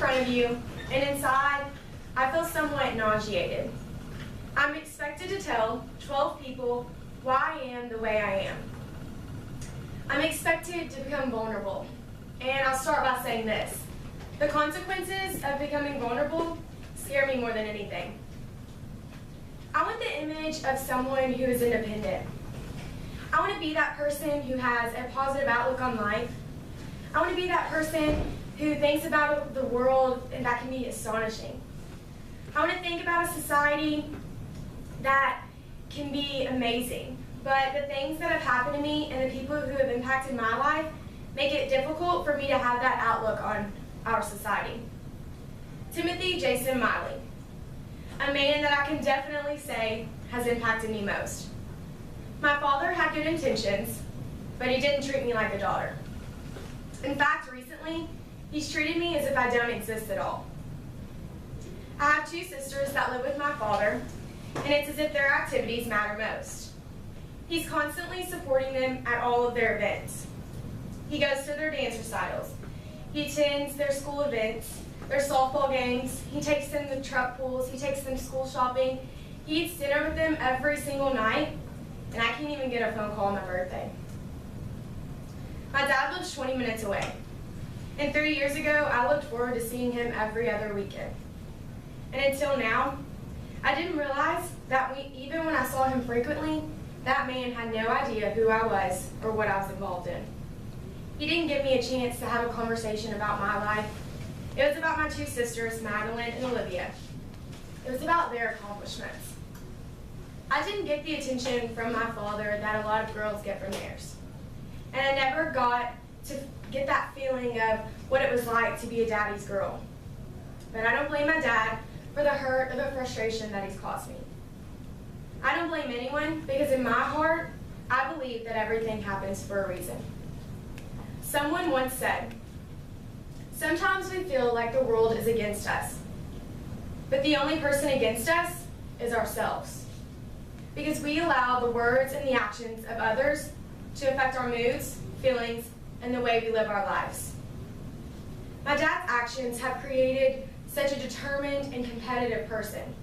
front of you, and inside, I feel somewhat nauseated. I'm expected to tell 12 people why I am the way I am. I'm expected to become vulnerable, and I'll start by saying this. The consequences of becoming vulnerable scare me more than anything. I want the image of someone who is independent. I want to be that person who has a positive outlook on life. I want to be that person who thinks about the world and that can be astonishing. I want to think about a society that can be amazing, but the things that have happened to me and the people who have impacted my life make it difficult for me to have that outlook on our society. Timothy Jason Miley, a man that I can definitely say has impacted me most. My father had good intentions, but he didn't treat me like a daughter. In fact, recently, he's treated me as if I don't exist at all. I have 2 sisters that live with my father, and it's as if their activities matter most. He's constantly supporting them at all of their events. He goes to their dance recitals. He attends their school events, their softball games. He takes them to truck pulls. He takes them school shopping. He eats dinner with them every single night, and I can't even get a phone call on my birthday. My dad lives 20 minutes away, and 3 years ago, I looked forward to seeing him every other weekend. And until now, I didn't realize that even when I saw him frequently, that man had no idea who I was or what I was involved in. He didn't give me a chance to have a conversation about my life. It was about my 2 sisters, Madeline and Olivia. It was about their accomplishments. I didn't get the attention from my father that a lot of girls get from theirs. And I never got to get that feeling of what it was like to be a daddy's girl. But I don't blame my dad for the hurt or the frustration that he's caused me. I don't blame anyone because in my heart, I believe that everything happens for a reason. Someone once said, sometimes we feel like the world is against us, but the only person against us is ourselves, because we allow the words and the actions of others to affect our moods, feelings, and the way we live our lives. My dad's actions have created such a determined and competitive person.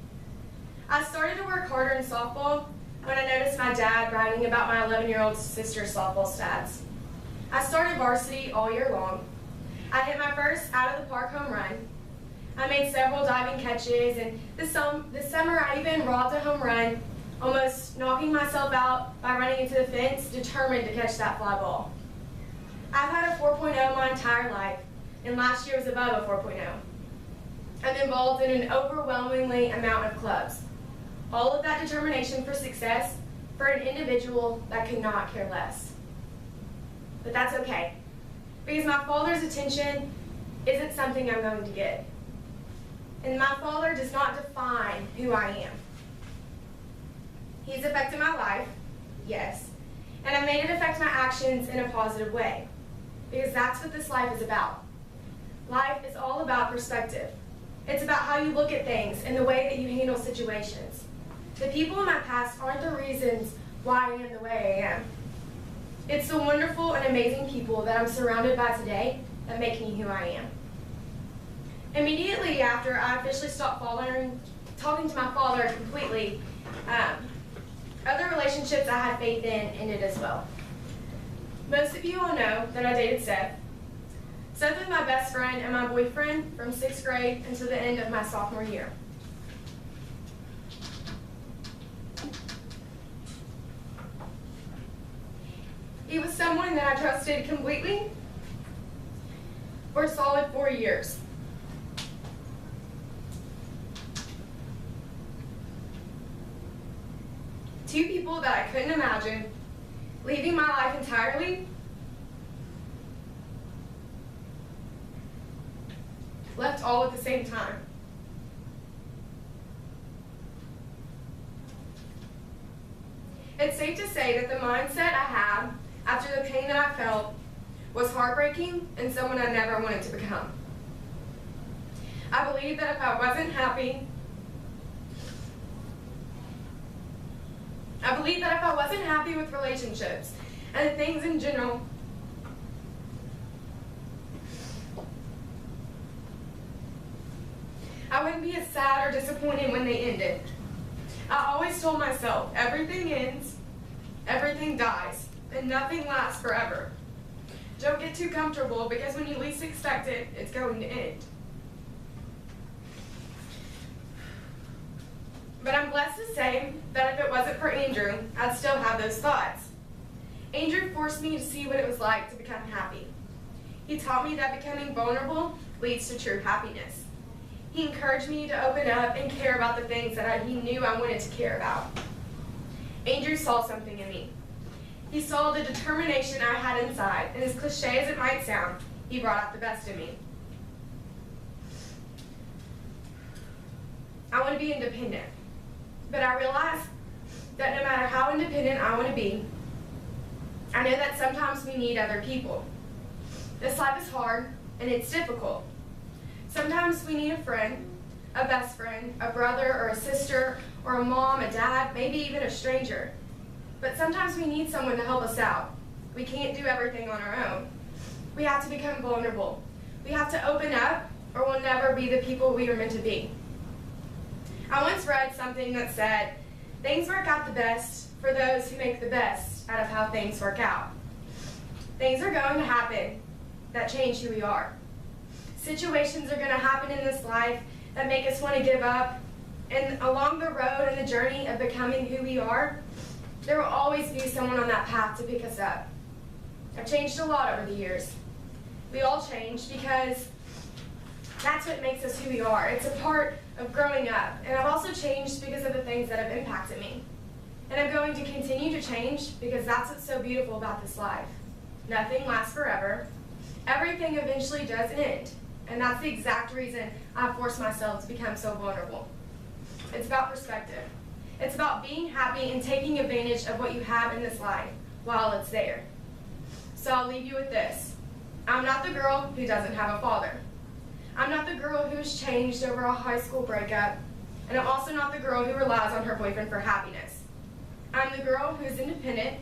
I started to work harder in softball when I noticed my dad bragging about my 11-year-old sister's softball stats. I started varsity all year long. I hit my first out-of-the-park home run. I made several diving catches, and this summer I even robbed a home run, almost knocking myself out by running into the fence, determined to catch that fly ball. I've had a 4.0 my entire life, and last year was above a 4.0. I'm involved in an overwhelmingly amount of clubs. All of that determination for success for an individual that could not care less. But that's okay, because my father's attention isn't something I'm going to get. And my father does not define who I am. He's affected my life, yes, and I've made it affect my actions in a positive way, because that's what this life is about. Life is all about perspective. It's about how you look at things and the way that you handle situations. The people in my past aren't the reasons why I am the way I am. It's the wonderful and amazing people that I'm surrounded by today that make me who I am. Immediately after I officially stopped talking to my father completely, other relationships I had faith in ended as well. Most of you all know that I dated Seth. Seth was my best friend and my boyfriend from 6th grade until the end of my sophomore year. He was someone that I trusted completely for a solid 4 years. Two people that I couldn't imagine leaving my life entirely, left all at the same time. It's safe to say that the mindset I had after the pain that I felt was heartbreaking and someone I never wanted to become. I believed that if I wasn't happy with relationships and things in general, I wouldn't be as sad or disappointed when they ended. I always told myself, everything ends, everything dies, and nothing lasts forever. Don't get too comfortable, because when you least expect it, it's going to end. But I'm blessed to say that if it wasn't for Andrew, I'd still have those thoughts. Andrew forced me to see what it was like to become happy. He taught me that becoming vulnerable leads to true happiness. He encouraged me to open up and care about the things that he knew I wanted to care about. Andrew saw something in me. He saw the determination I had inside, and as cliche as it might sound, he brought out the best in me. I want to be independent, but I realize that no matter how independent I want to be, I know that sometimes we need other people. This life is hard, and it's difficult. Sometimes we need a friend, a best friend, a brother or a sister, or a mom, a dad, maybe even a stranger. But sometimes we need someone to help us out. We can't do everything on our own. We have to become vulnerable. We have to open up, or we'll never be the people we are meant to be. I once read something that said, things work out the best for those who make the best out of how things work out. Things are going to happen that change who we are. Situations are going to happen in this life that make us want to give up. And along the road and the journey of becoming who we are, there will always be someone on that path to pick us up. I've changed a lot over the years. We all change because that's what makes us who we are. It's a part of growing up. And I've also changed because of the things that have impacted me. And I'm going to continue to change because that's what's so beautiful about this life. Nothing lasts forever. Everything eventually does end. And that's the exact reason I forced myself to become so vulnerable. It's about perspective. It's about being happy and taking advantage of what you have in this life while it's there. So I'll leave you with this. I'm not the girl who doesn't have a father. I'm not the girl who's changed over a high school breakup. And I'm also not the girl who relies on her boyfriend for happiness. I'm the girl who is independent,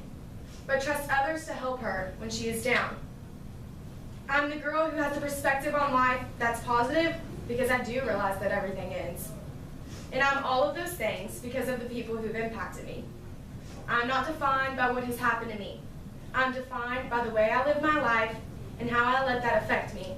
but trusts others to help her when she is down. I'm the girl who has a perspective on life that's positive because I do realize that everything ends. And I'm all of those things because of the people who've impacted me. I'm not defined by what has happened to me. I'm defined by the way I live my life and how I let that affect me.